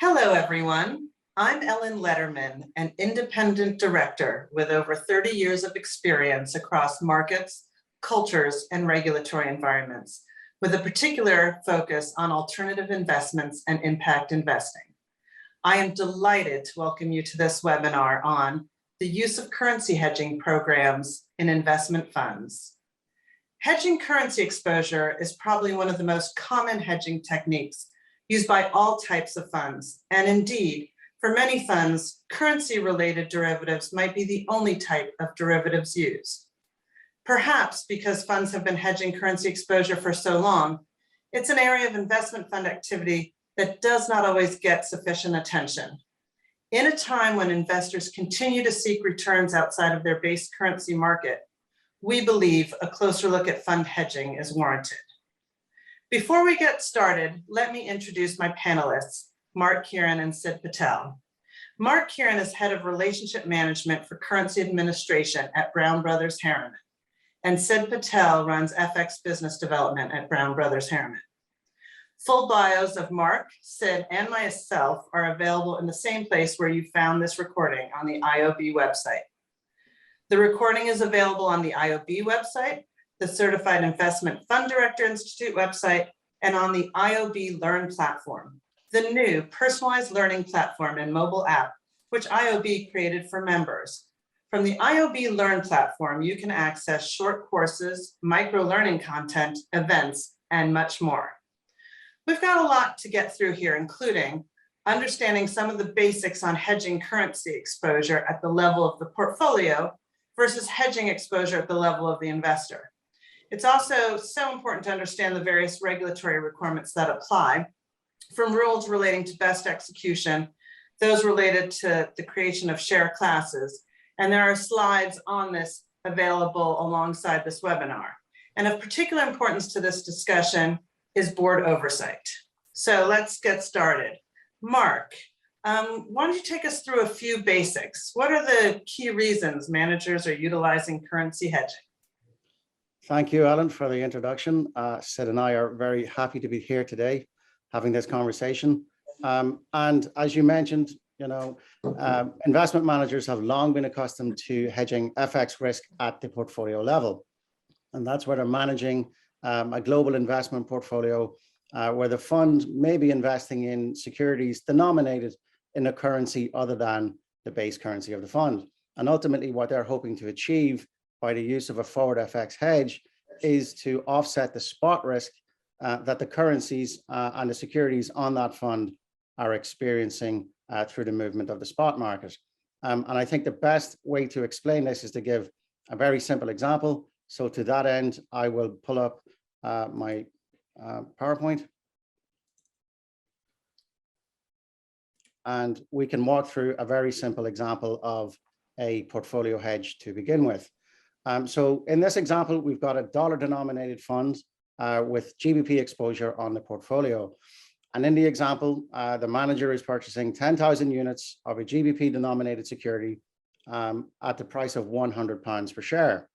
Hello, everyone. I'm Ellen Letterman, an independent director with over 30 years of experience across markets, cultures, and regulatory environments, with a particular focus on alternative investments and impact investing. I am delighted to welcome you to this webinar on the use of currency hedging programs in investment funds. Hedging currency exposure is probably one of the most common hedging techniques used by all types of funds. And indeed, for many funds, currency-related derivatives might be the only type of derivatives used. Perhaps because funds have been hedging currency exposure for so long, it's an area of investment fund activity that does not always get sufficient attention. In a time when investors continue to seek returns outside of their base currency market, we believe a closer look at fund hedging is warranted. Before we get started, let me introduce my panelists, Mark Kieran and Sid Patel. Mark Kieran is head of relationship management for currency administration at Brown Brothers Harriman, and Sid Patel runs FX business development at Brown Brothers Harriman. Full bios of Mark, Sid, and myself are available in the same place where you found this recording on the IOB website. The recording is available on the IOB website, the Certified Investment Fund Director Institute website, and on the IOB Learn platform, the new personalized learning platform and mobile app, which IOB created for members. From the IOB Learn platform, you can access short courses, micro-learning content, events, and much more. We've got a lot to get through here, including understanding some of the basics on hedging currency exposure at the level of the portfolio versus hedging exposure at the level of the investor. It's also so important to understand the various regulatory requirements that apply, from rules relating to best execution, those related to the creation of share classes. And there are slides on this available alongside this webinar. And of particular importance to this discussion is board oversight. So let's get started. Mark, why don't you take us through a few basics? What are the key reasons managers are utilizing currency hedging? Thank you, Ellen, for the introduction. Sid and I are very happy to be here today having this conversation. And as you mentioned, investment managers have long been accustomed to hedging FX risk at the portfolio level. And that's where they're managing a global investment portfolio where the fund may be investing in securities denominated in a currency other than the base currency of the fund. And ultimately, what they're hoping to achieve by the use of a forward FX hedge is to offset the spot risk that the currencies and the securities on that fund are experiencing through the movement of the spot market. And I think the best way to explain this is to give a very simple example. So to that end, I will pull up my PowerPoint. And we can walk through a very simple example of a portfolio hedge to begin with. So in this example, we've got a dollar-denominated fund with GBP exposure on the portfolio. And in the example, the manager is purchasing 10,000 units of a GBP-denominated security at the price of £100 per share.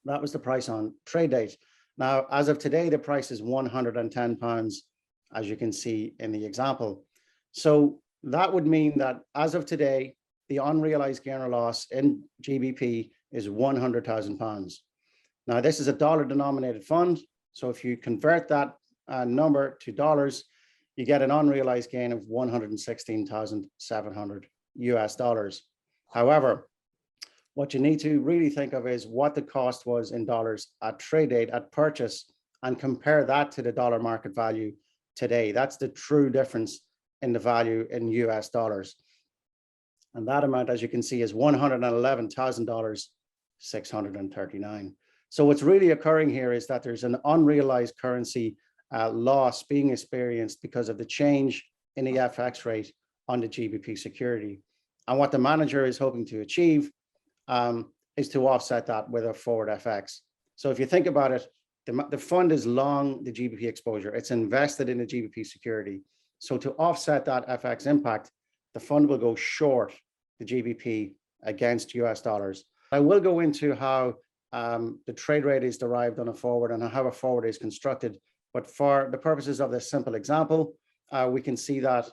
That was the price on trade date. Now, as of today, the price is £110, as you can see in the example. So that would mean that as of today, the unrealized gain or loss in GBP is £100,000. Now, this is a dollar-denominated fund. So if you convert that number to dollars, you get an unrealized gain of $116,700 US. However, what you need to really think of is what the cost was in dollars at trade date, at purchase, and compare that to the dollar market value today. That's the true difference in the value in US dollars. And that amount, as you can see, is $111,639. So what's really occurring here is that there's an unrealized currency loss being experienced because of the change in the FX rate on the GBP security. And what the manager is hoping to achieve is to offset that with a forward FX. So if you think about it, the fund is long the GBP exposure. It's invested in the GBP security. So to offset that FX impact, the fund will go short the GBP against US dollars. I will go into how the trade rate is derived on a forward and how a forward is constructed. But for the purposes of this simple example, we can see that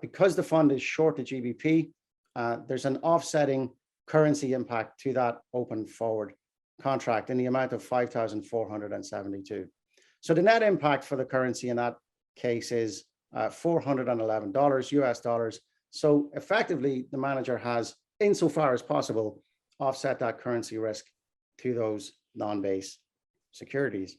Because the fund is short to GBP, there's an offsetting currency impact to that open forward contract in the amount of 5,472. So the net impact for the currency in that case is $411 US dollars. So effectively, the manager has, insofar as possible, offset that currency risk to those non-base securities.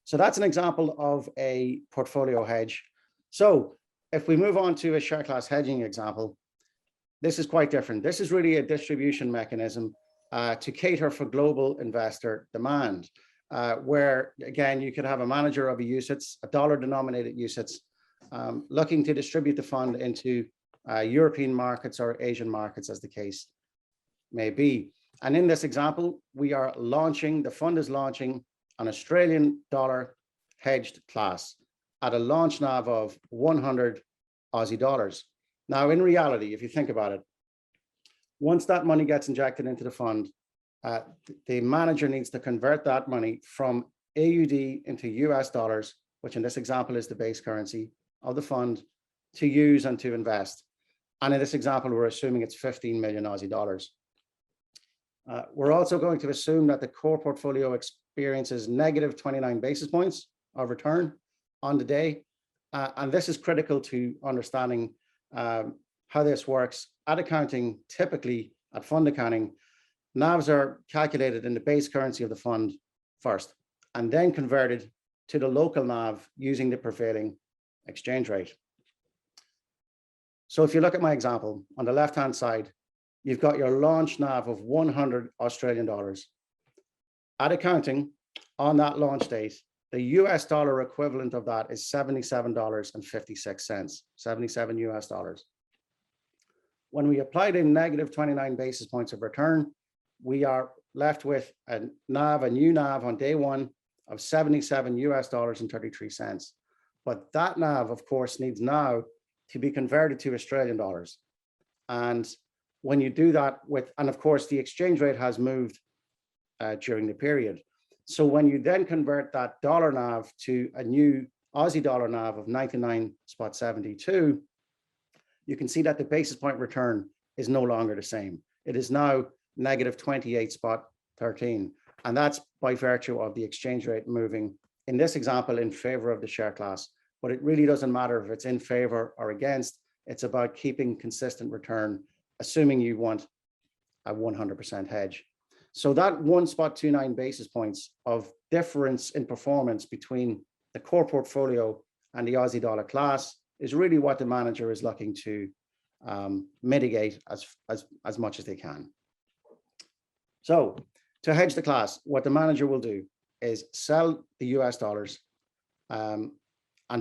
So that's an example of a portfolio hedge. So if we move on to a share class hedging example, this is quite different. This is really a distribution mechanism to cater for global investor demand, where, again, you could have a manager of a UCITS, a dollar-denominated UCITS, looking to distribute the fund into European markets or Asian markets, as the case may be. And in this example, we are launching, the fund is launching an Australian dollar hedged class at a launch NAV of 100 Aussie dollars. Now, in reality, if you think about it, once that money gets injected into the fund, the manager needs to convert that money from AUD into US dollars, which in this example is the base currency of the fund, to use and to invest. And in this example, we're assuming it's 15 million Aussie dollars. We're also going to assume that the core portfolio experiences negative 29 basis points of return on the day. And this is critical to understanding how this works. At accounting, typically at fund accounting, NAVs are calculated in the base currency of the fund first, and then converted to the local NAV using the prevailing exchange rate. So if you look at my example, on the left-hand side, you've got your launch NAV of 100 Australian dollars. At accounting, on that launch date, the US dollar equivalent of that is $77.56, 77 US dollars. When we applied in negative 29 basis points of return, we are left with a NAV, a new NAV on day one of 77 US dollars and 33 cents. But that NAV, of course, needs now to be converted to Australian dollars. And when you do that and of course, the exchange rate has moved during the period. So when you then convert that dollar NAV to a new Aussie dollar NAV of 99.72, you can see that the basis point return is no longer the same. It is now negative 28.13. And that's by virtue of the exchange rate moving, in this example, in favor of the share class. But it really doesn't matter if it's in favor or against. It's about keeping consistent return, assuming you want a 100% hedge. So that 1.29 basis points of difference in performance between the core portfolio and the Aussie dollar class is really what the manager is looking to mitigate as much as they can. So to hedge the class, what the manager will do is sell the US dollars and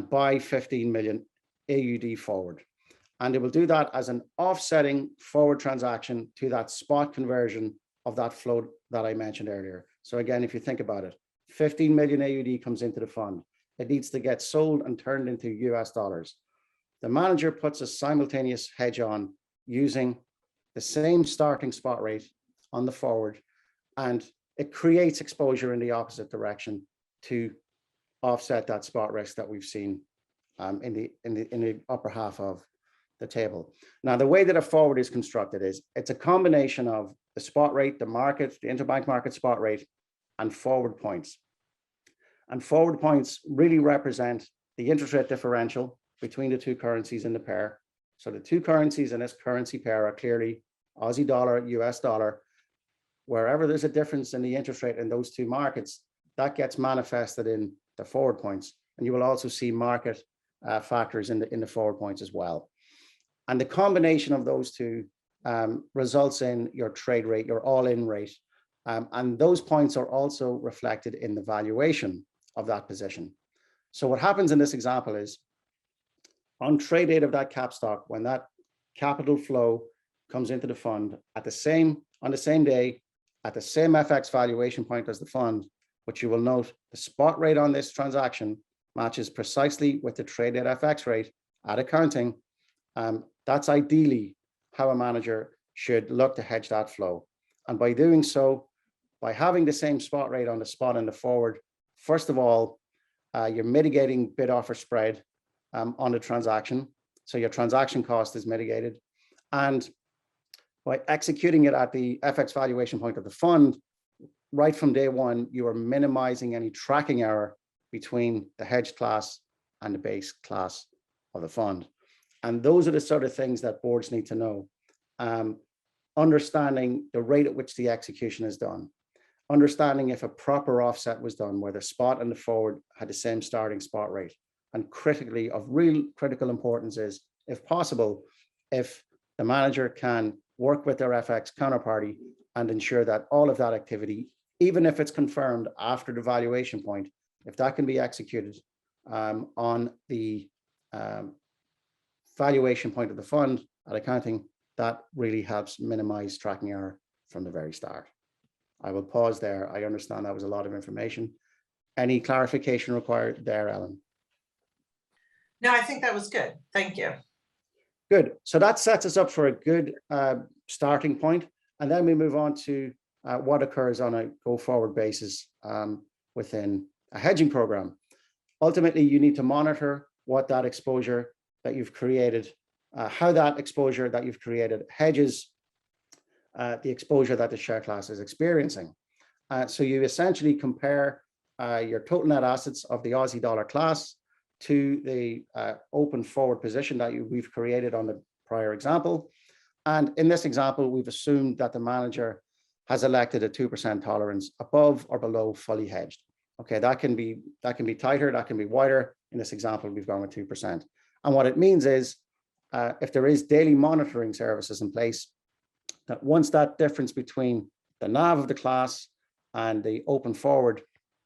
buy 15 million AUD forward. And it will do that as an offsetting forward transaction to that spot conversion of that float that I mentioned earlier. So again, if you think about it, 15 million AUD comes into the fund. It needs to get sold and turned into US dollars. The manager puts a simultaneous hedge on using the same starting spot rate on the forward, and it creates exposure in the opposite direction to offset that spot risk that we've seen in the upper half of the table. Now, the way that a forward is constructed is it's a combination of the spot rate, the market, the interbank market spot rate, and forward points. And forward points really represent the interest rate differential between the two currencies in the pair. So the two currencies in this currency pair are clearly Aussie dollar, US dollar. Wherever there's a difference in the interest rate in those two markets, that gets manifested in the forward points. And you will also see market factors in the forward points as well. And the combination of those two results in your trade rate, your all-in rate. And those points are also reflected in the valuation of that position. So what happens in this example is on trade date of that cap stock, when that capital flow comes into the fund on the same day, at the same FX valuation point as the fund, but you will note the spot rate on this transaction matches precisely with the trade date FX rate at accounting. That's ideally how a manager should look to hedge that flow. And by doing so, by having the same spot rate on the spot and the forward, first of all, you're mitigating bid offer spread on the transaction. So your transaction cost is mitigated. And by executing it at the FX valuation point of the fund, right from day one, you are minimizing any tracking error between the hedge class and the base class of the fund. And those are the sort of things that boards need to know. Understanding the rate at which the execution is done, understanding if a proper offset was done, where the spot and the forward had the same starting spot rate. And critically, of real critical importance is, if possible, if the manager can work with their FX counterparty and ensure that all of that activity, even if it's confirmed after the valuation point, if that can be executed on the valuation point of the fund at accounting, that really helps minimize tracking error from the very start. I will pause there. I understand that was a lot of information. Any clarification required there, Ellen? No, I think that was good. Thank you. Good. So that sets us up for a good starting point. And then we move on to what occurs on a go-forward basis within a hedging program. Ultimately, you need to monitor what that exposure that you've created, how that exposure that you've created hedges the exposure that the share class is experiencing. So you essentially compare your total net assets of the Aussie dollar class to the open forward position that we've created on the prior example. And in this example, we've assumed that the manager has elected a 2% tolerance above or below fully hedged. Okay, that can be tighter, that can be wider. In this example, we've gone with 2%. And what it means is, if there is daily monitoring services in place, that once that difference between the NAV of the class and the open forward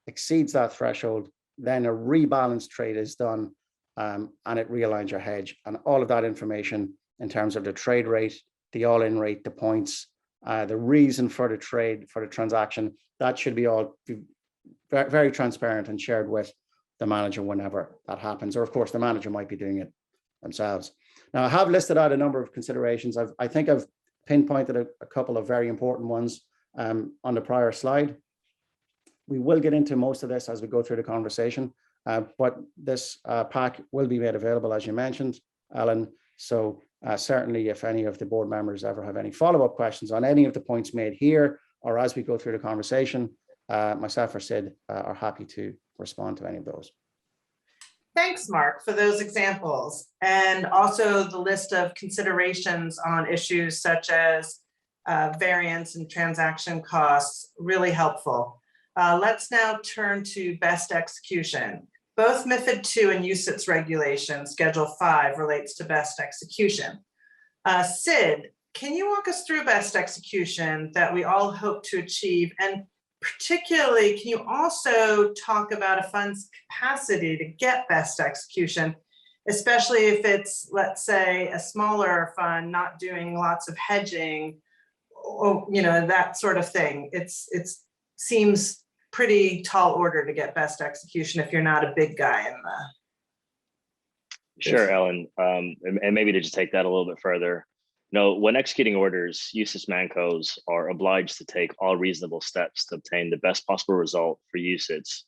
exceeds that threshold, then a rebalance trade is done and it realigns your hedge. And all of that information in terms of the trade rate, the all-in rate, the points, the reason for the trade, for the transaction, that should be all very, very transparent and shared with the manager whenever that happens. Or of course, the manager might be doing it themselves. Now, I have listed out a number of considerations. I think I've pinpointed a couple of very important ones on the prior slide. We will get into most of this as we go through the conversation, but this pack will be made available, as you mentioned, Alan. So certainly if any of the board members ever have any follow-up questions on any of the points made here, or as we go through the conversation, myself or Sid are happy to respond to any of those. Thanks, Mark, for those examples, and also the list of considerations on issues such as variance and transaction costs, really helpful. Let's now turn to best execution. Both MiFID II and UCITS regulation, Schedule 5, relates to best execution. Sid, can you walk us through best execution that we all hope to achieve? And particularly, can you also talk about a fund's capacity to get best execution, especially if it's, let's say, a smaller fund not doing lots of hedging, or that sort of thing. It seems pretty tall order to get best execution if you're not a big guy in the. Sure, Ellen, and maybe to just take that a little bit further. When executing orders, UCITS mancos are obliged to take all reasonable steps to obtain the best possible result for UCITS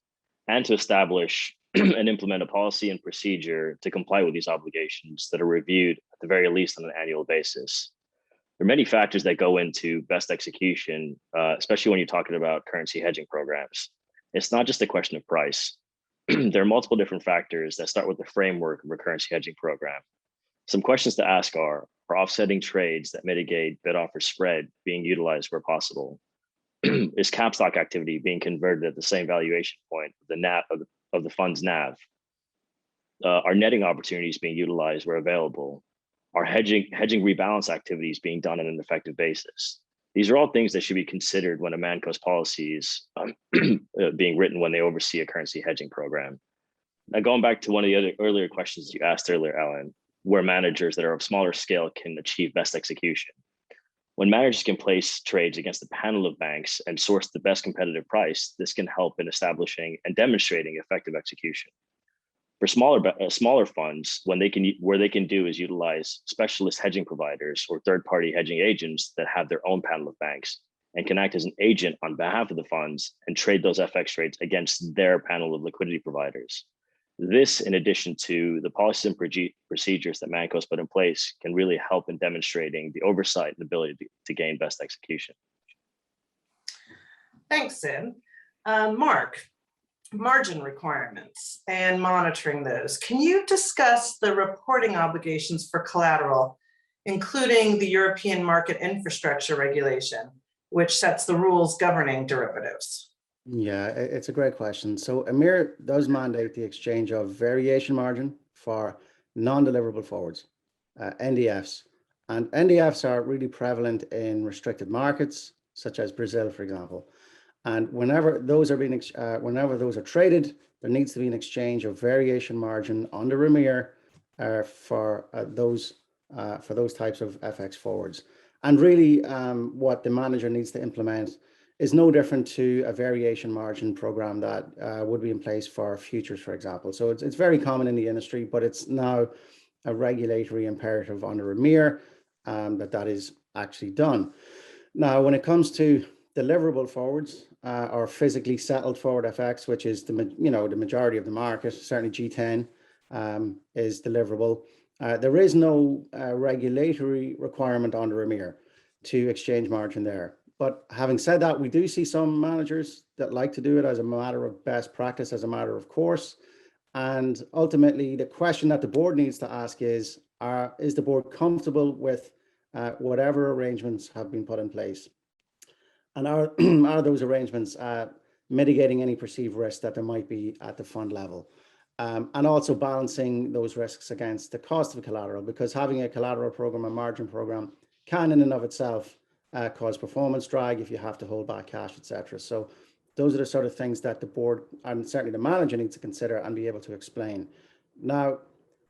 and to establish and implement a policy and procedure to comply with these obligations that are reviewed at the very least on an annual basis. There are many factors that go into best execution, especially when you're talking about currency hedging programs. It's not just a question of price. There are multiple different factors that start with the framework of a currency hedging program. Some questions to ask are offsetting trades that mitigate bid-offer spread being utilized where possible? Is cap stock activity being converted at the same valuation point of the NAV of the fund's NAV? Are netting opportunities being utilized where available? Are hedging rebalance activities being done on an effective basis? These are all things that should be considered when a manco's policies being written when they oversee a currency hedging program. Now, going back to one of the other earlier questions you asked earlier, Alan, where managers that are of smaller scale can achieve best execution. When managers can place trades against a panel of banks and source the best competitive price, this can help in establishing and demonstrating effective execution. For smaller funds, where they can do is utilize specialist hedging providers or third-party hedging agents that have their own panel of banks and can act as an agent on behalf of the funds and trade those FX trades against their panel of liquidity providers. This, in addition to the policies and procedures that Manco's put in place, can really help in demonstrating the oversight and ability to gain best execution. Thanks, Sid. Mark, margin requirements and monitoring those. Can you discuss the reporting obligations for collateral, including the European Market Infrastructure Regulation, which sets the rules governing derivatives? Yeah, it's a great question. So EMIR does mandate the exchange of variation margin for non-deliverable forwards, NDFs. And NDFs are really prevalent in restricted markets, such as Brazil, for example. And whenever those are traded, there needs to be an exchange of variation margin under EMIR for those types of FX forwards. And really, what the manager needs to implement is no different to a variation margin program that would be in place for futures, for example. So it's very common in the industry, but it's now a regulatory imperative under EMIR that is actually done. Now, when it comes to deliverable forwards or physically settled forward FX, which is the majority of the market, certainly G10 is deliverable. There is no regulatory requirement under EMIR to exchange margin there. But having said that, we do see some managers that like to do it as a matter of best practice, as a matter of course. And ultimately, the question that the board needs to ask is the board comfortable with whatever arrangements have been put in place? And are those arrangements mitigating any perceived risk that there might be at the fund level? And also balancing those risks against the cost of collateral, because having a collateral program, a margin program, can in and of itself cause performance drag if you have to hold back cash, etc. So those are the sort of things that the board and certainly the manager needs to consider and be able to explain. Now,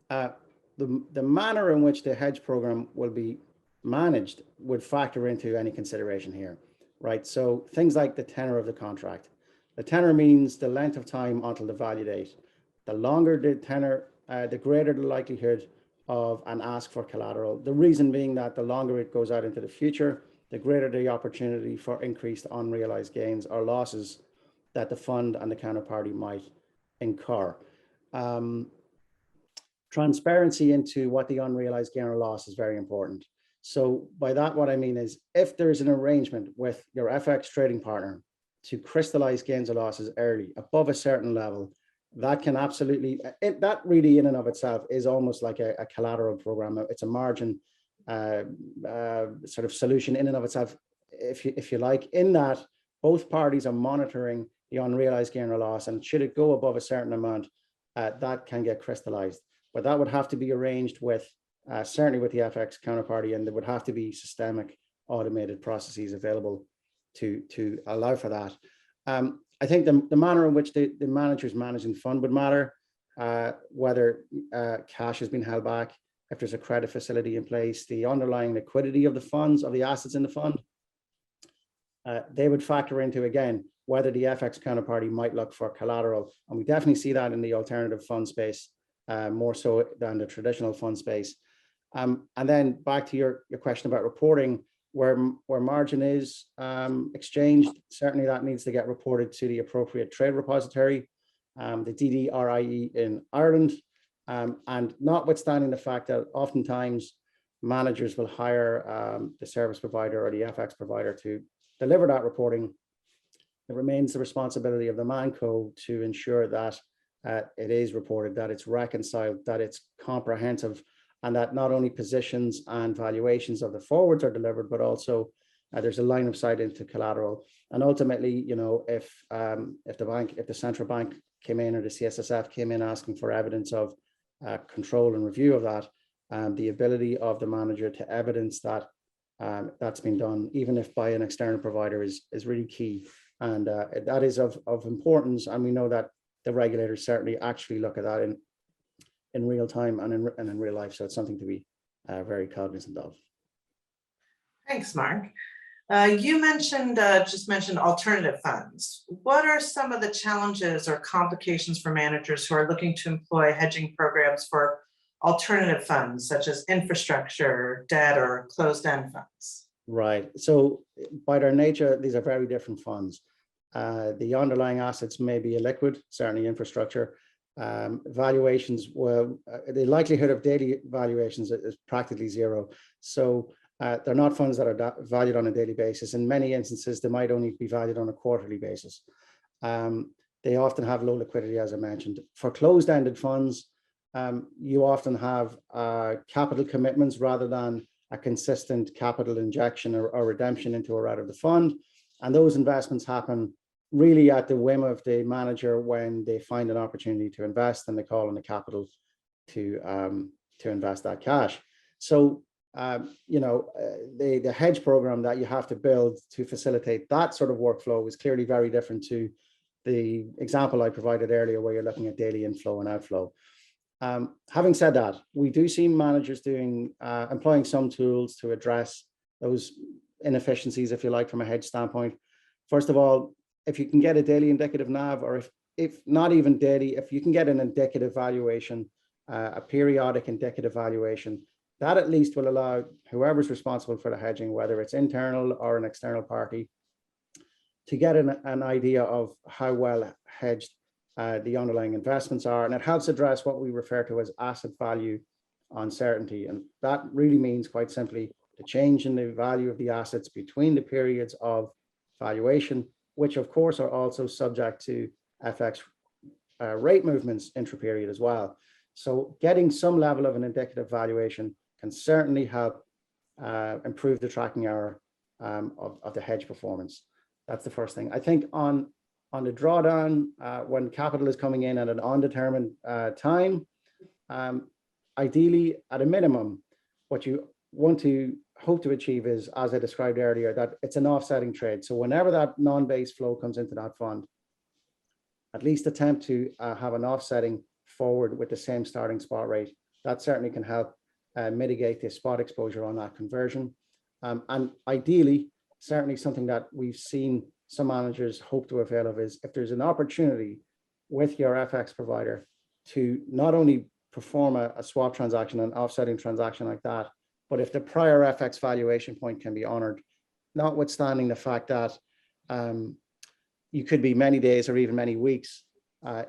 the manner in which the hedge program will be managed would factor into any consideration here, right? So things like the tenor of the contract. The tenor means the length of time until the value date. The longer the tenor, the greater the likelihood of an ask for collateral. The reason being that the longer it goes out into the future, the greater the opportunity for increased unrealized gains or losses that the fund and the counterparty might incur. Transparency into what the unrealized gain or loss is very important. So by that, what I mean is if there's an arrangement with your FX trading partner to crystallize gains or losses early above a certain level, that can absolutely, that really in and of itself is almost like a collateral program. It's a margin sort of solution in and of itself, if you like, in that both parties are monitoring the unrealized gain or loss, and should it go above a certain amount, that can get crystallized. But that would have to be arranged with, certainly with the FX counterparty, and there would have to be systemic automated processes available to allow for that. I think the manner in which the managers managing the fund would matter, whether cash has been held back, if there's a credit facility in place, the underlying liquidity of the funds, of the assets in the fund, they would factor into, again, whether the FX counterparty might look for collateral. And we definitely see that in the alternative fund space, more so than the traditional fund space. And then back to your question about reporting, where margin is exchanged, certainly that needs to get reported to the appropriate trade repository, the DDRIE in Ireland. And notwithstanding the fact that oftentimes managers will hire the service provider or the FX provider to deliver that reporting, it remains the responsibility of the ManCo to ensure that it is reported, that it's reconciled, that it's comprehensive, and that not only positions and valuations of the forwards are delivered, but also there's a line of sight into collateral. And ultimately, you know, if the central bank came in or the CSSF came in asking for evidence of control and review of that, the ability of the manager to evidence that that's been done, even if by an external provider, is really key. And that is of importance. And we know that the regulators certainly actually look at that in real time and in real life. So it's something to be very cognizant of. Thanks, Mark. You just mentioned alternative funds. What are some of the challenges or complications for managers who are looking to employ hedging programs for alternative funds, such as infrastructure, debt, or closed-end funds? Right. So by their nature, these are very different funds. The underlying assets may be illiquid, certainly infrastructure, valuations, well, the likelihood of daily valuations is practically zero. So they're not funds that are valued on a daily basis. In many instances, they might only be valued on a quarterly basis. They often have low liquidity, as I mentioned. For closed-ended funds, you often have capital commitments rather than a consistent capital injection or redemption into or out of the fund. And those investments happen really at the whim of the manager when they find an opportunity to invest and they call on the capital to invest that cash. So, the hedge program that you have to build to facilitate that sort of workflow is clearly very different to the example I provided earlier, where you're looking at daily inflow and outflow. Having said that, we do see managers employing some tools to address those inefficiencies, if you like, from a hedge standpoint. First of all, if you can get a daily indicative NAV, or if not even daily, if you can get an indicative valuation, a periodic indicative valuation, that at least will allow whoever's responsible for the hedging, whether it's internal or an external party, to get an idea of how well hedged the underlying investments are. And it helps address what we refer to as asset value uncertainty. And that really means, quite simply, the change in the value of the assets between the periods of valuation, which of course are also subject to FX rate movements intra-period as well. So getting some level of an indicative valuation can certainly help improve the tracking error of the hedge performance. That's the first thing. I think on the drawdown, when capital is coming in at an undetermined time, ideally, at a minimum, what you want to hope to achieve is, as I described earlier, that it's an offsetting trade. So whenever that non-base flow comes into that fund, at least attempt to have an offsetting forward with the same starting spot rate. That certainly can help mitigate the spot exposure on that conversion. And ideally, certainly something that we've seen some managers hope to avail of is if there's an opportunity with your FX provider to not only perform a swap transaction, an offsetting transaction like that, but if the prior FX valuation point can be honored, notwithstanding the fact that you could be many days or even many weeks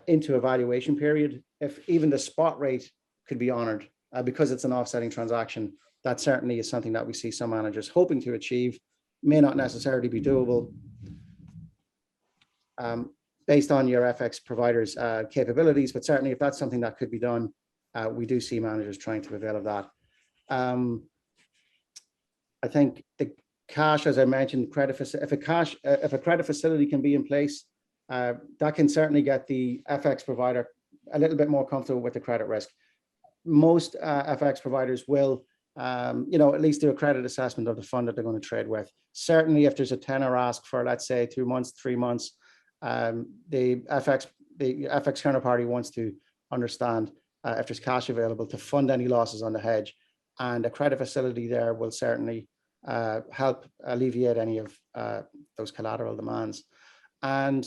into a valuation period, if even the spot rate could be honored because it's an offsetting transaction, that certainly is something that we see some managers hoping to achieve. May not necessarily be doable based on your FX provider's capabilities, but certainly if that's something that could be done, we do see managers trying to avail of that. I think the cash, as I mentioned, if a credit facility can be in place, that can certainly get the FX provider a little bit more comfortable with the credit risk. Most FX providers will, at least do a credit assessment of the fund that they're going to trade with. Certainly, if there's a tenor ask for, let's say, 2 months, 3 months, the FX counterparty wants to understand if there's cash available to fund any losses on the hedge, and a credit facility there will certainly help alleviate any of those collateral demands. And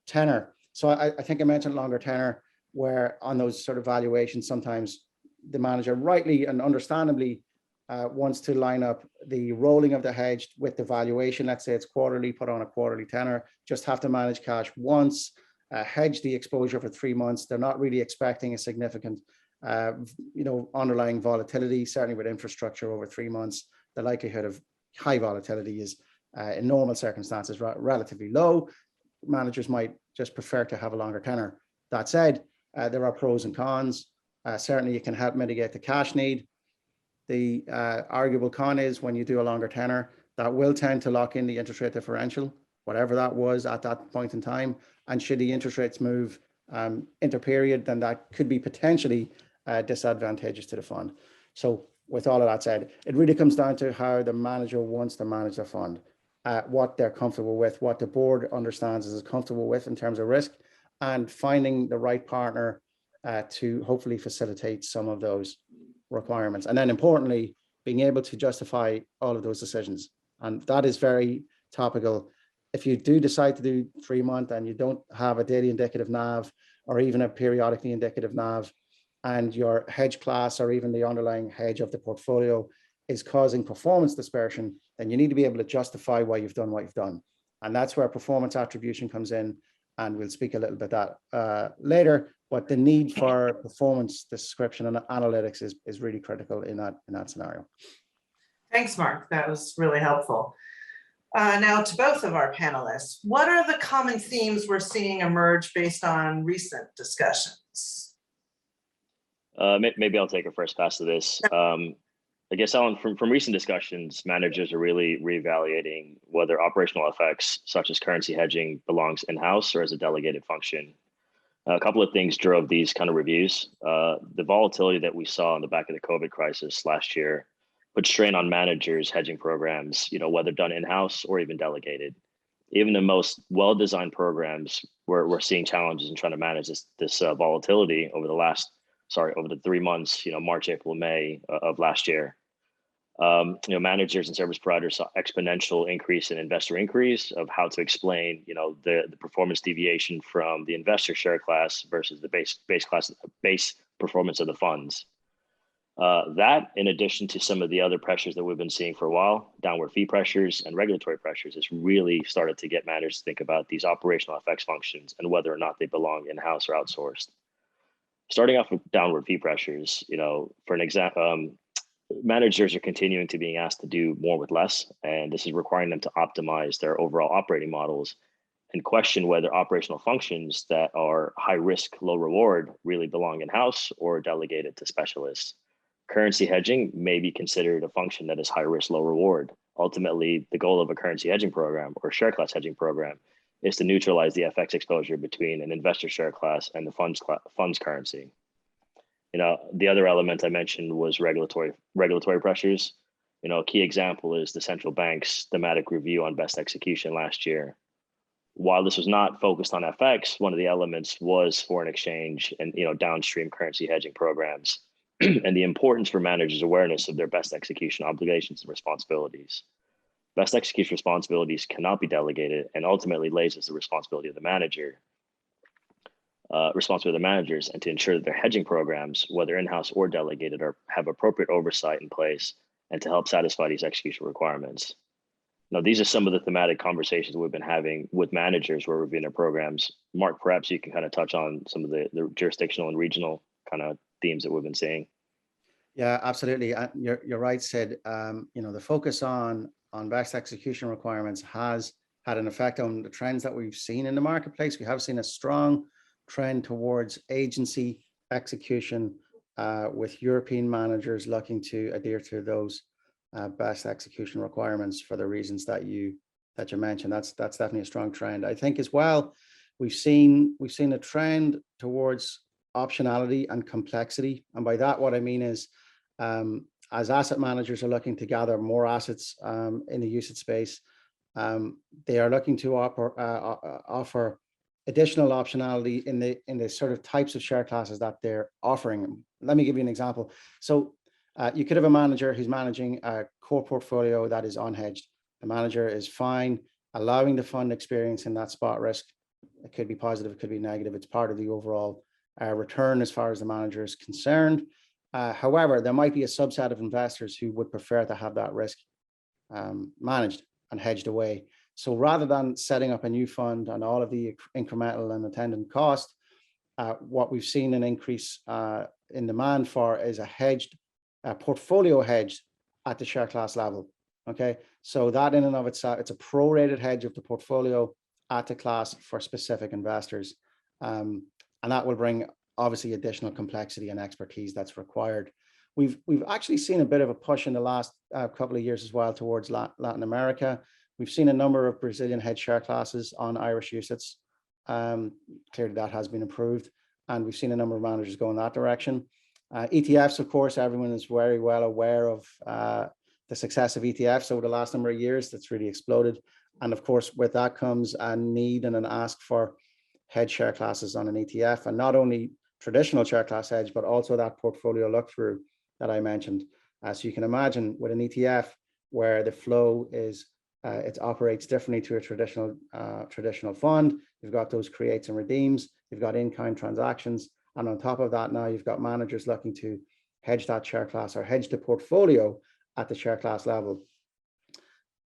tenor. So I think I mentioned longer tenor, where on those sort of valuations, sometimes the manager rightly and understandably wants to line up the rolling of the hedge with the valuation. Let's say it's quarterly, put on a quarterly tenor, just have to manage cash once, hedge the exposure for 3 months. They're not really expecting a significant underlying volatility. Certainly with infrastructure over 3 months, the likelihood of high volatility is in normal circumstances relatively low. Managers might just prefer to have a longer tenor. That said, there are pros and cons. Certainly it can help mitigate the cash need. The arguable con is when you do a longer tenor, that will tend to lock in the interest rate differential, whatever that was at that point in time. And should the interest rates move inter-period, then that could be potentially disadvantageous to the fund. So with all of that said, it really comes down to how the manager wants to manage the fund, what they're comfortable with, what the board understands is comfortable with in terms of risk, and finding the right partner to hopefully facilitate some of those requirements. And then importantly, being able to justify all of those decisions. And that is very topical. If you do decide to do 3 month and you don't have a daily indicative NAV or even a periodically indicative NAV, and your hedge class or even the underlying hedge of the portfolio is causing performance dispersion, then you need to be able to justify why you've done what you've done. And that's where performance attribution comes in. and we'll speak a little bit that later. But the need for performance description and analytics is really critical in that scenario. Thanks, Mark. That was really helpful. Now to both of our panelists, what are the common themes we're seeing emerge based on recent discussions? Maybe I'll take a first pass at this. I guess, Alan, from recent discussions, managers are really reevaluating whether operational effects such as currency hedging belongs in-house or as a delegated function. A couple of things drove these kind of reviews. The volatility that we saw on the back of the COVID crisis last year put strain on managers' hedging programs, whether done in-house or even delegated. Even the most well-designed programs, we're seeing challenges in trying to manage this volatility over the 3 months, March, April, May of last year. Managers and service providers saw exponential increase in investor inquiries of how to explain, the performance deviation from the investor share class versus the base performance of the funds. That, in addition to some of the other pressures that we've been seeing for a while, downward fee pressures and regulatory pressures, has really started to get managers to think about these operational effects functions and whether or not they belong in-house or outsourced. Starting off with downward fee pressures, for an example, managers are continuing to being asked to do more with less, and this is requiring them to optimize their overall operating models and question whether operational functions that are high risk, low reward really belong in-house or delegated to specialists. Currency hedging may be considered a function that is high risk, low reward. Ultimately, the goal of a currency hedging program or share class hedging program is to neutralize the FX exposure between an investor share class and the fund's currency. The other element I mentioned was regulatory pressures. A key example is the central bank's thematic review on best execution last year. While this was not focused on FX, one of the elements was foreign exchange and downstream currency hedging programs, and the importance for managers' awareness of their best execution obligations and responsibilities. Best execution responsibilities cannot be delegated and ultimately lays as the responsibility of the managers, and to ensure that their hedging programs, whether in-house or delegated, have appropriate oversight in place and to help satisfy these execution requirements. Now, these are some of the thematic conversations we've been having with managers who are reviewing their programs. Mark, perhaps you can kind of touch on some of the jurisdictional and regional kind of themes that we've been seeing. Yeah, absolutely. You're right, Sid. The focus on best execution requirements has had an effect on the trends that we've seen in the marketplace. We have seen a strong trend towards agency execution, with European managers looking to adhere to those best execution requirements for the reasons that you mentioned. That's definitely a strong trend. I think as well, we've seen a trend towards optionality and complexity, and by that what I mean is, as asset managers are looking to gather more assets in the UCITS space, they are looking to offer additional optionality in the sort of types of share classes that they're offering. Let me give you an example. So you could have a manager who's managing a core portfolio that is unhedged. The manager is fine allowing the fund experience in that spot risk. It could be positive, it could be negative. It's part of the overall return as far as the manager is concerned. However, there might be a subset of investors who would prefer to have that risk managed and hedged away. So rather than setting up a new fund and all of the incremental and attendant cost, what we've seen an increase in demand for is a hedged portfolio hedged at the share class level. Okay, so that in and of itself, it's a prorated hedge of the portfolio at the class for specific investors, and that will bring obviously additional complexity and expertise that's required. We've actually seen a bit of a push in the last couple of years as well towards Latin America. We've seen a number of Brazilian hedge share classes on Irish UCITS. Clearly that has been improved, and we've seen a number of managers go in that direction. ETFs, of course, everyone is very well aware of the success of ETFs over the last number of years. That's really exploded. And of course, with that comes a need and an ask for hedge share classes on an ETF, and not only traditional share class hedge, but also that portfolio look through that I mentioned. So you can imagine with an ETF where the flow is, it operates differently to a traditional fund. You've got those creates and redeems, you've got in-kind transactions. And on top of that, now you've got managers looking to hedge that share class or hedge the portfolio at the share class level.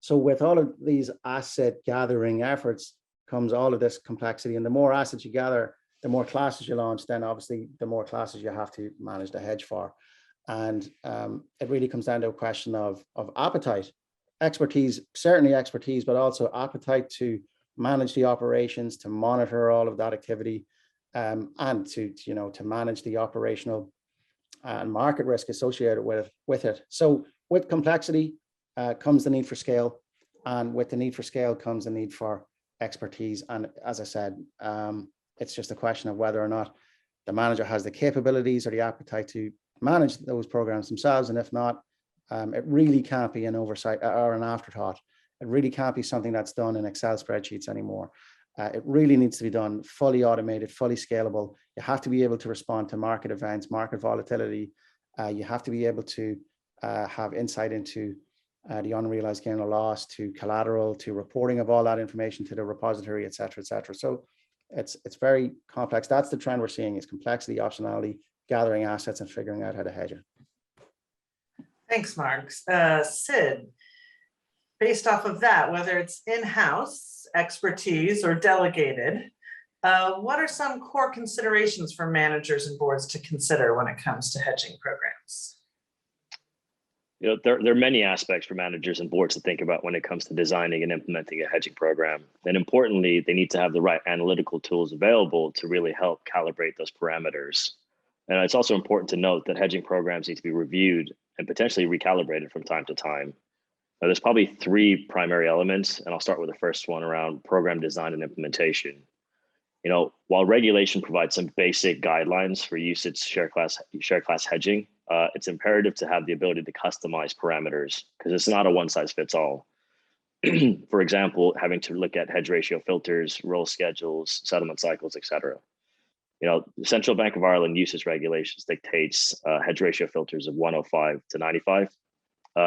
So with all of these asset gathering efforts comes all of this complexity. And the more assets you gather, the more classes you launch, then obviously the more classes you have to manage the hedge for. And it really comes down to a question of appetite, expertise, certainly expertise, but also appetite to manage the operations, to monitor all of that activity, and to manage the operational and market risk associated with it. So with complexity comes the need for scale, and with the need for scale comes the need for expertise. And as I said, it's just a question of whether or not the manager has the capabilities or the appetite to manage those programs themselves. And if not, it really can't be an oversight or an afterthought. It really can't be something that's done in Excel spreadsheets anymore. It really needs to be done fully automated, fully scalable. You have to be able to respond to market events, market volatility. You have to be able to have insight into the unrealized gain or loss, to collateral, to reporting of all that information to the repository, et cetera, et cetera. So it's very complex. That's the trend we're seeing, is complexity, optionality, gathering assets and figuring out how to hedge it. Thanks, Mark. Sid, based off of that, whether it's in-house expertise or delegated, what are some core considerations for managers and boards to consider when it comes to hedging programs? There are many aspects for managers and boards to think about when it comes to designing and implementing a hedging program. And importantly, they need to have the right analytical tools available to really help calibrate those parameters. And it's also important to note that hedging programs need to be reviewed and potentially recalibrated from time to time. Now, there's probably three primary elements, and I'll start with the first one around program design and implementation. While regulation provides some basic guidelines for UCITS share class hedging, it's imperative to have the ability to customize parameters, because it's not a one size fits all. For example, having to look at hedge ratio filters, roll schedules, settlement cycles, et cetera. The Central Bank of Ireland UCITS regulations dictates hedge ratio filters of 105 to 95,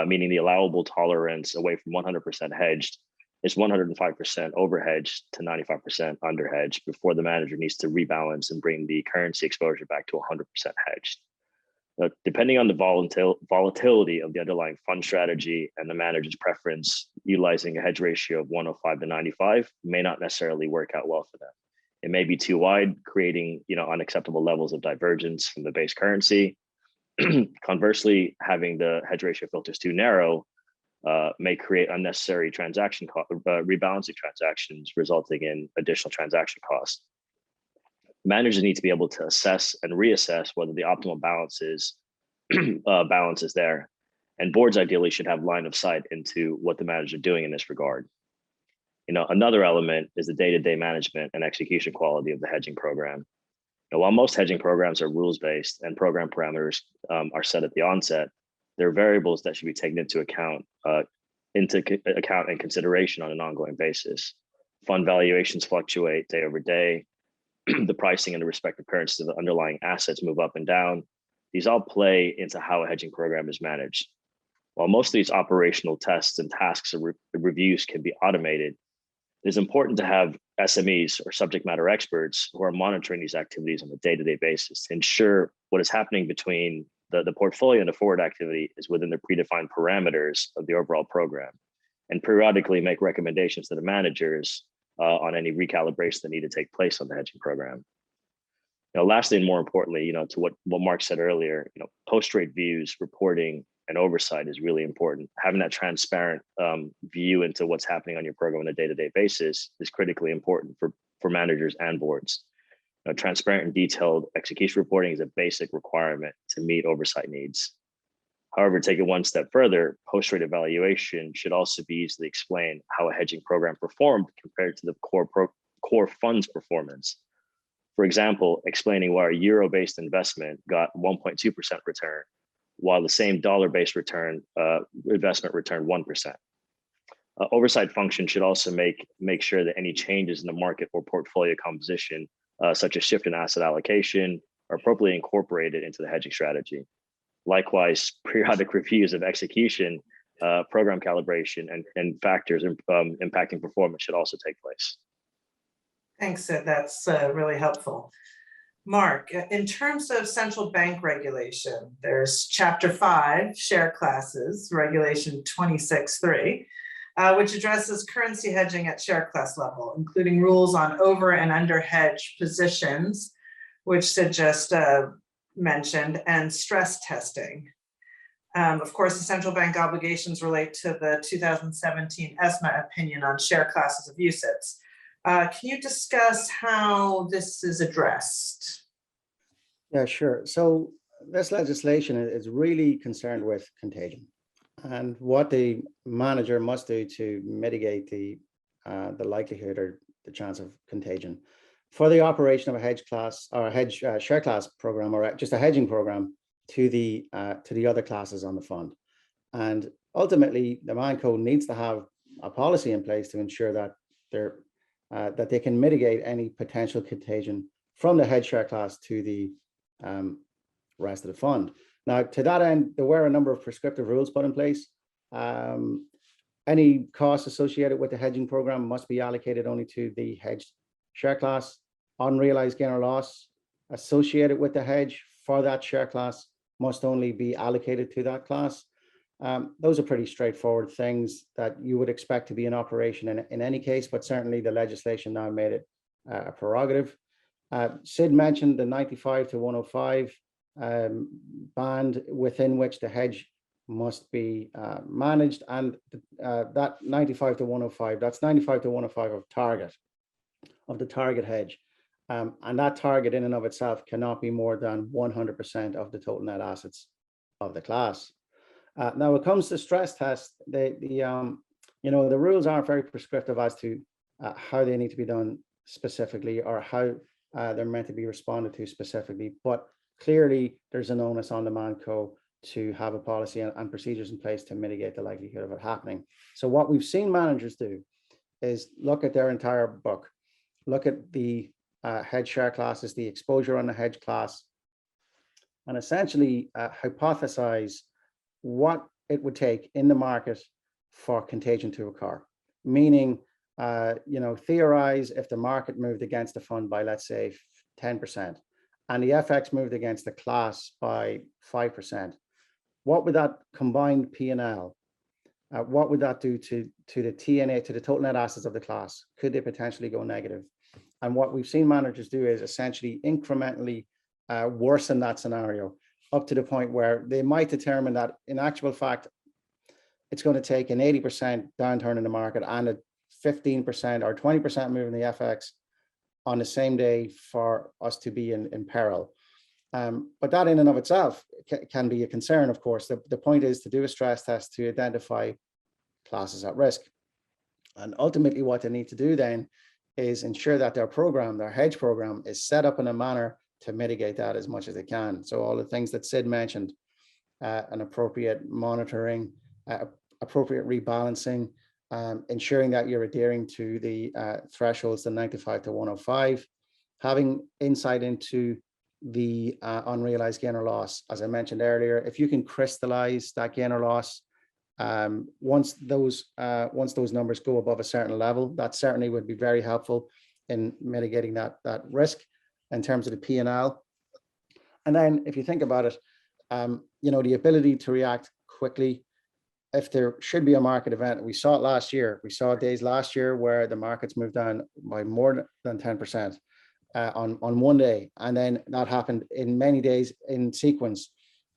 meaning the allowable tolerance away from 100% hedged is 105% overhedged to 95% underhedged before the manager needs to rebalance and bring the currency exposure back to 100% hedged. Now, depending on the volatility of the underlying fund strategy and the manager's preference, utilizing a hedge ratio of 105 to 95 may not necessarily work out well for them. It may be too wide, creating unacceptable levels of divergence from the base currency. Conversely, having the hedge ratio filters too narrow may create unnecessary rebalancing transactions, resulting in additional transaction costs. Managers need to be able to assess and reassess whether the optimal balance is there, and boards ideally should have line of sight into what the managers are doing in this regard. Another element is the day-to-day management and execution quality of the hedging program. While most hedging programs are rules-based and program parameters are set at the onset, there are variables that should be taken into account and consideration on an ongoing basis. Fund valuations fluctuate day over day. The pricing and the respective currencies of the underlying assets move up and down. These all play into how a hedging program is managed. While most of these operational tests and tasks and reviews can be automated, it is important to have SMEs or subject matter experts who are monitoring these activities on a day-to-day basis to ensure what is happening between the portfolio and the forward activity is within the predefined parameters of the overall program, and periodically make recommendations to the managers on any recalibration that need to take place on the hedging program. Lastly, and more importantly, to what Mark said earlier, post-trade views, reporting, and oversight is really important. Having that transparent view into what's happening on your program on a day-to-day basis is critically important for managers and boards. Transparent and detailed execution reporting is a basic requirement to meet oversight needs. However, take it one step further, post-trade evaluation should also be easily explained how a hedging program performed compared to the core fund's performance. For example, explaining why a euro-based investment got 1.2% return, while the same dollar-based investment returned 1%. Oversight function should also make sure that any changes in the market or portfolio composition, such as shift in asset allocation, are appropriately incorporated into the hedging strategy. Likewise, periodic reviews of execution, program calibration, and factors impacting performance should also take place. Thanks, Sid. That's really helpful. Mark, in terms of central bank regulation, there's Chapter 5, share classes, Regulation 26.3. which addresses currency hedging at share class level, including rules on over and under hedge positions, which Sid just mentioned, and stress testing. Of course, the central bank obligations relate to the 2017 ESMA opinion on share classes of UCITS. Can you discuss how this is addressed? Yeah, sure. So this legislation is really concerned with contagion and what the manager must do to mitigate the likelihood or the chance of contagion for the operation of a hedge class or a hedge share class program, or just a hedging program to the other classes on the fund. And ultimately, the ManCo needs to have a policy in place to ensure that they can mitigate any potential contagion from the hedge share class to the rest of the fund. Now, to that end, there were a number of prescriptive rules put in place. Any costs associated with the hedging program must be allocated only to the hedged share class. Unrealized gain or loss associated with the hedge for that share class must only be allocated to that class. Those are pretty straightforward things that you would expect to be in operation in any case, but certainly the legislation now made it a prerogative. Sid mentioned the 95 to 105 band within which the hedge must be managed, and that 95 to 105, that's 95 to 105 of the target hedge. And that target in and of itself cannot be more than 100% of the total net assets of the class. Now, when it comes to stress tests, the rules aren't very prescriptive as to how they need to be done specifically, or how they're meant to be responded to specifically. But clearly, there's an onus on the ManCo to have a policy and procedures in place to mitigate the likelihood of it happening. So what we've seen managers do is look at their entire book, look at the hedge share classes, the exposure on the hedge class, and essentially hypothesize what it would take in the market for contagion to occur. Meaning, theorize if the market moved against the fund by, let's say, 10%, and the FX moved against the class by 5%. What would that combined P&L, what would that do to the TNA, to the total net assets of the class? Could they potentially go negative? And what we've seen managers do is essentially incrementally worsen that scenario up to the point where they might determine that in actual fact, it's going to take an 80% downturn in the market and a 15% or 20% move in the FX on the same day for us to be in peril. But that in and of itself can be a concern, of course. The point is to do a stress test to identify classes at risk. And ultimately what they need to do then is ensure that their hedge program is set up in a manner to mitigate that as much as they can. So all the things that Sid mentioned, an appropriate monitoring, appropriate rebalancing, ensuring that you're adhering to the thresholds, the 95 to 105, having insight into the unrealized gain or loss. As I mentioned earlier, if you can crystallize that gain or loss, once those numbers go above a certain level, that certainly would be very helpful in mitigating that risk in terms of the P&L. And then if you think about it, the ability to react quickly if there should be a market event. We saw it last year. We saw days last year where the markets moved down by more than 10% on one day. And then that happened in many days in sequence.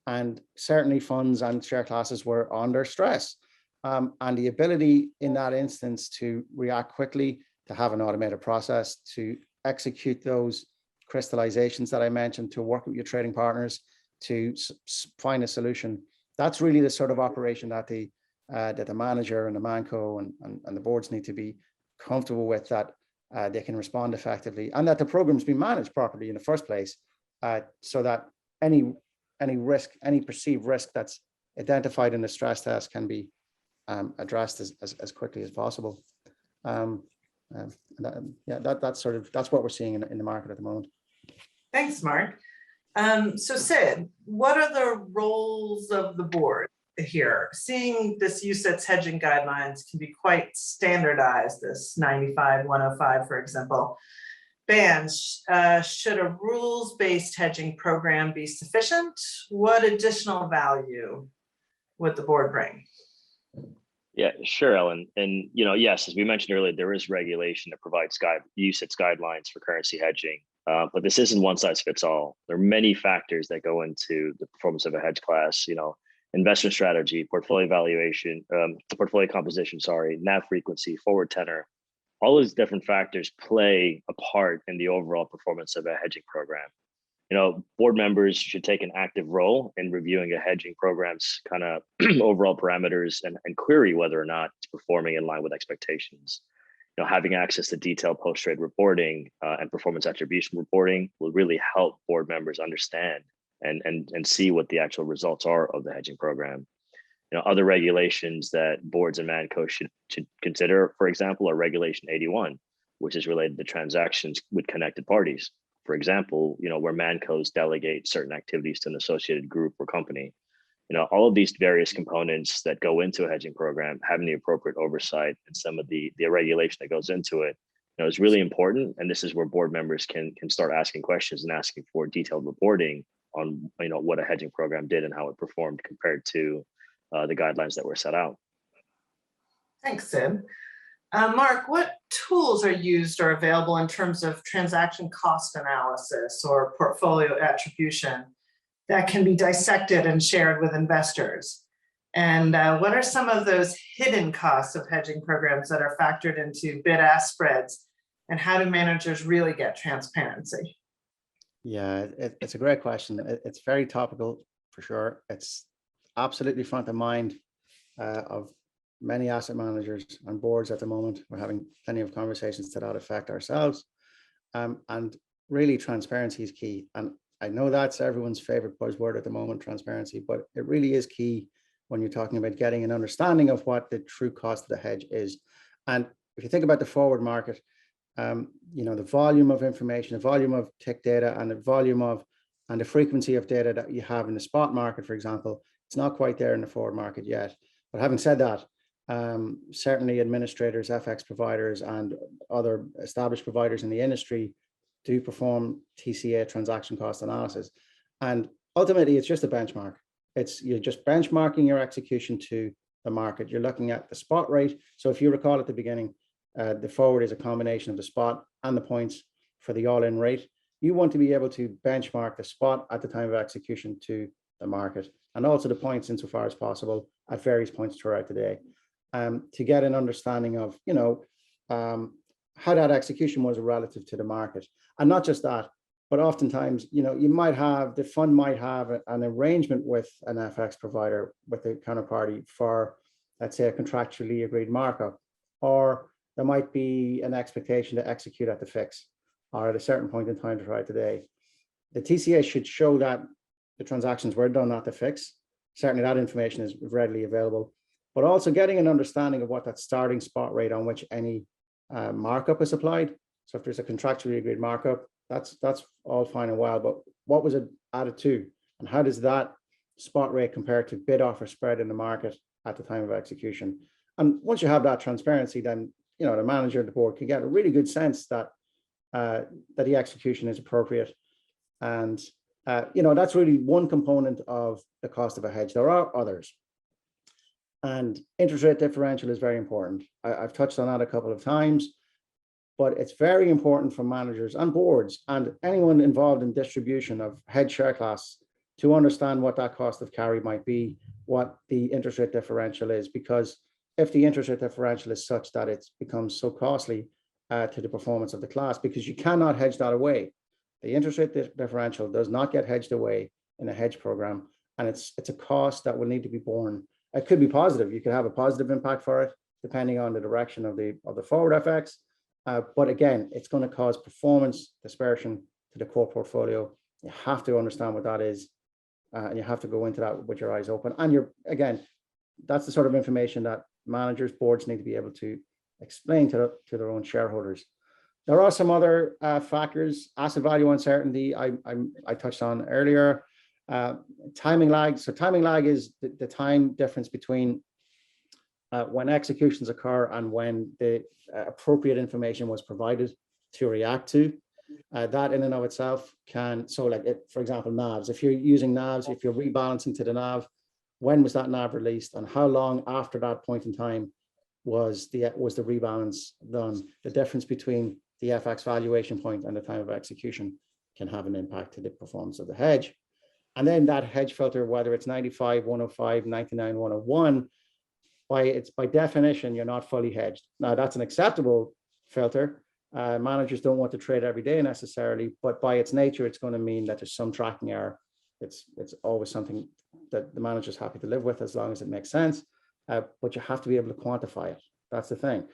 And certainly funds and share classes were under stress. And the ability in that instance to react quickly, to have an automated process, to execute those crystallizations that I mentioned, to work with your trading partners, to find a solution. That's really the sort of operation that the manager and the ManCo and the boards need to be comfortable with, that they can respond effectively, and that the program's been managed properly in the first place, so that any risk, any perceived risk that's identified in the stress test can be addressed as quickly as possible. That's what we're seeing in the market at the moment. Thanks, Mark. So Sid, what are the roles of the board here? Seeing this UCITS hedging guidelines can be quite standardized, this 95-105, for example. Bans, should a rules-based hedging program be sufficient? What additional value would the board bring? Yeah, sure, Ellen. And yes, as we mentioned earlier, there is regulation that provides UCITS guidelines for currency hedging. But this isn't one size fits all. There are many factors that go into the performance of a hedge class. Investment strategy, portfolio valuation, portfolio composition, sorry, NAV frequency, forward tenor. All those different factors play a part in the overall performance of a hedging program. Board members should take an active role in reviewing a hedging program's kind of overall parameters and query whether or not it's performing in line with expectations. Having access to detailed post-trade reporting and performance attribution reporting will really help board members understand and see what the actual results are of the hedging program. Other regulations that boards and ManCos should consider, for example, are Regulation 81, which is related to transactions with connected parties. For example, where ManCos delegate certain activities to an associated group or company. All of these various components that go into a hedging program, having the appropriate oversight and some of the regulation that goes into it, is really important. And this is where board members can start asking questions and asking for detailed reporting on what a hedging program did and how it performed compared to the guidelines that were set out. Thanks, Sid. Mark, what tools are used or available in terms of transaction cost analysis or portfolio attribution that can be dissected and shared with investors? And what are some of those hidden costs of hedging programs that are factored into bid-ask spreads? And how do managers really get transparency? Yeah, it's a great question. It's very topical for sure. It's absolutely front of mind of many asset managers and boards at the moment. We're having plenty of conversations to that effect ourselves. And really transparency is key. And I know that's everyone's favorite buzzword at the moment, transparency, but it really is key when you're talking about getting an understanding of what the true cost of the hedge is. And if you think about the forward market, the volume of information, the volume of tick data and the volume of and the frequency of data that you have in the spot market, for example, it's not quite there in the forward market yet. But having said that, certainly administrators, FX providers, and other established providers in the industry do perform TCA, transaction cost analysis. And ultimately, it's just a benchmark. You're just benchmarking your execution to the market. You're looking at the spot rate. So if you recall at the beginning, the forward is a combination of the spot and the points for the all-in rate. You want to be able to benchmark the spot at the time of execution to the market, and also the points insofar as possible at various points throughout the day, to get an understanding of, how that execution was relative to the market. And not just that, but oftentimes, the fund might have an arrangement with an FX provider, with a counterparty for, let's say, a contractually agreed markup, or there might be an expectation to execute at the fix or at a certain point in time throughout the day. The TCA should show that the transactions were done at the fix. Certainly that information is readily available, but also getting an understanding of what that starting spot rate on which any markup is applied. So if there's a contractually agreed markup, that's all fine and well, but what was it added to? And how does that spot rate compare to bid offer spread in the market at the time of execution? And once you have that transparency, then the manager and the board can get a really good sense that the execution is appropriate. And that's really one component of the cost of a hedge. There are others. And interest rate differential is very important. I've touched on that a couple of times, but it's very important for managers and boards and anyone involved in distribution of hedge share class to understand what that cost of carry might be, what the interest rate differential is, because if the interest rate differential is such that it becomes so costly to the performance of the class, because you cannot hedge that away. The interest rate differential does not get hedged away in a hedge program, and it's a cost that will need to be borne. It could be positive. You could have a positive impact for it, depending on the direction of the forward FX. But again, it's going to cause performance dispersion to the core portfolio. You have to understand what that is, and you have to go into that with your eyes open. And that's the sort of information that managers, boards need to be able to explain to their own shareholders. There are some other factors. Asset value uncertainty, I touched on earlier. Timing lag. So timing lag is the time difference between when executions occur and when the appropriate information was provided to react to. That in and of itself can, for example, NAVs. If you're using NAVs, if you're rebalancing to the NAV when was that NAV released, and how long after that point in time was the rebalance done. The difference between the FX valuation point and the time of execution can have an impact to the performance of the hedge. And then that hedge filter, whether it's 95, 105, 99, 101, by definition, you're not fully hedged. Now, that's an acceptable filter. Managers don't want to trade every day necessarily, but by its nature, it's going to mean that there's some tracking error. It's always something that the manager's happy to live with as long as it makes sense. But you have to be able to quantify it. That's the thing.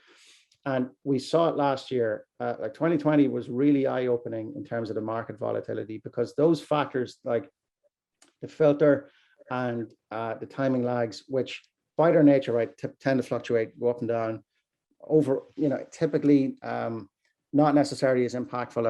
And we saw it last year. Like 2020 was really eye-opening in terms of the market volatility, because those factors like the filter and the timing lags, which by their nature, right, tend to fluctuate, go up and down over, typically not necessarily as impactful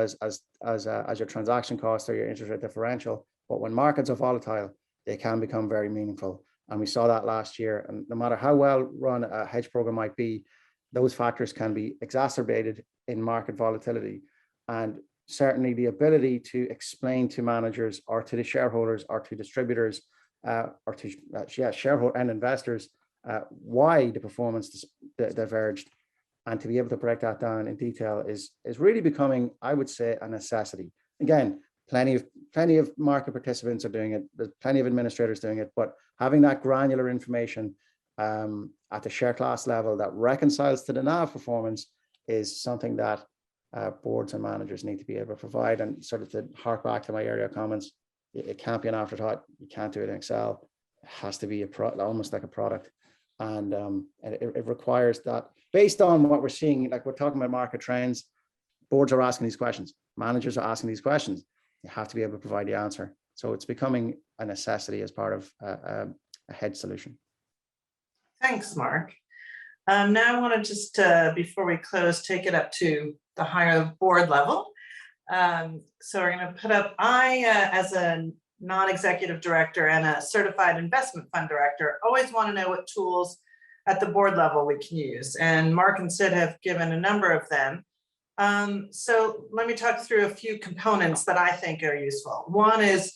as your transaction cost or your interest rate differential. But when markets are volatile, they can become very meaningful. And we saw that last year. And no matter how well run a hedge program might be, those factors can be exacerbated in market volatility. And certainly the ability to explain to managers or to the shareholders or to distributors or to shareholders and investors why the performance diverged, and to be able to break that down in detail is really becoming, I would say, a necessity. Again, plenty of market participants are doing it. There's plenty of administrators doing it, but having that granular information at the share class level that reconciles to the NAV performance is something that boards and managers need to be able to provide. And sort of to hark back to my earlier comments, it can't be an afterthought. You can't do it in Excel. It has to be almost like a product. And it requires that, based on what we're seeing, like we're talking about market trends, boards are asking these questions, managers are asking these questions. You have to be able to provide the answer. So it's becoming a necessity as part of a hedge solution. Thanks, Mark. Now I want to just, before we close, take it up to the higher board level. So we're going to put up, as a non-executive director and a certified investment fund director, always want to know what tools at the board level we can use. And Mark and Sid have given a number of them. So let me talk through a few components that I think are useful. One is,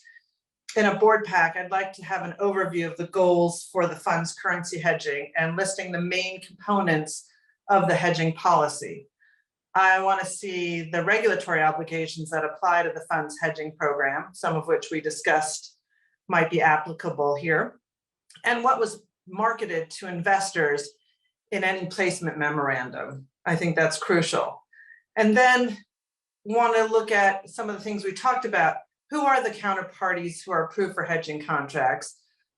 in a board pack, I'd like to have an overview of the goals for the fund's currency hedging and listing the main components of the hedging policy. I want to see the regulatory obligations that apply to the fund's hedging program, some of which we discussed might be applicable here, and what was marketed to investors in any placement memorandum. I think that's crucial. And then want to look at some of the things we talked about. Who are the counterparties who are approved for hedging contracts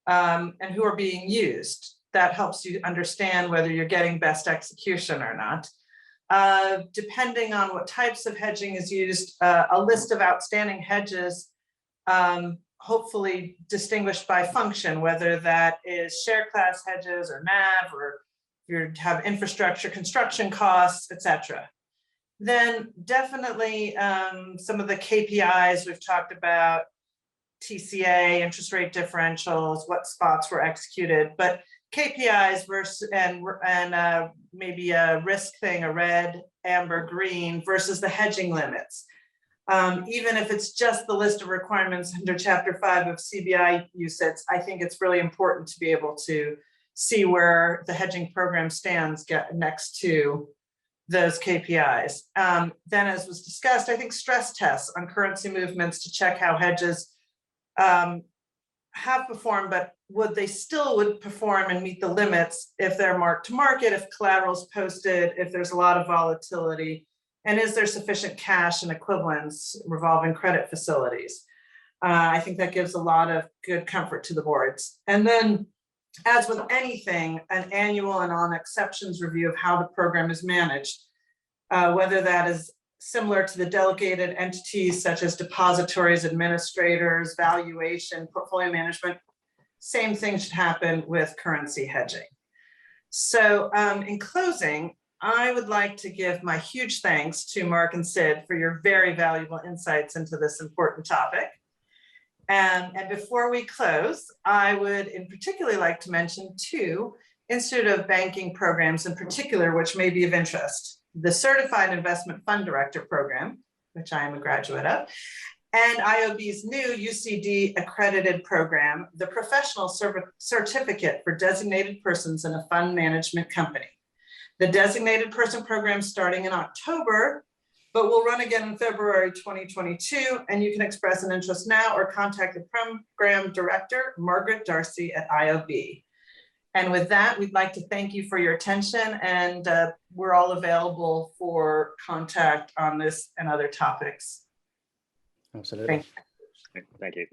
and who are being used? That helps you understand whether you're getting best execution or not. Depending on what types of hedging is used, a list of outstanding hedges, hopefully distinguished by function, whether that is share class hedges or NAV, or you have infrastructure construction costs, etc. Then definitely some of the KPIs we've talked about, TCA, interest rate differentials, what spots were executed, but KPIs versus and maybe a risk thing, a red, amber, green versus the hedging limits. Even if it's just the list of requirements under Chapter 5 of CBI UCITS, I think it's really important to be able to see where the hedging program stands next to those KPIs. Then, as was discussed, I think stress tests on currency movements to check how hedges have performed, but they still would perform and meet the limits if they're marked to market, if collateral is posted, if there's a lot of volatility, and is there sufficient cash and equivalents revolving credit facilities. I think that gives a lot of good comfort to the boards. And then, as with anything, an annual and on exceptions review of how the program is managed, whether that is similar to the delegated entities such as depositories, administrators, valuation, portfolio management. Same thing should happen with currency hedging. So in closing, I would like to give my huge thanks to Mark and Sid for your very valuable insights into this important topic. And before we close, I would in particular like to mention two Institute of Banking programs in particular, which may be of interest. The Certified Investment Fund Director Program, which I am a graduate of, and IOB's new UCD accredited program, the Professional Certificate for Designated Persons in a Fund Management Company. The Designated Person program starting in October, but will run again in February 2022, and you can express an interest now or contact the program director, Margaret Darcy at IOB. And with that, we'd like to thank you for your attention, and we're all available for contact on this and other topics. Absolutely. Thank you.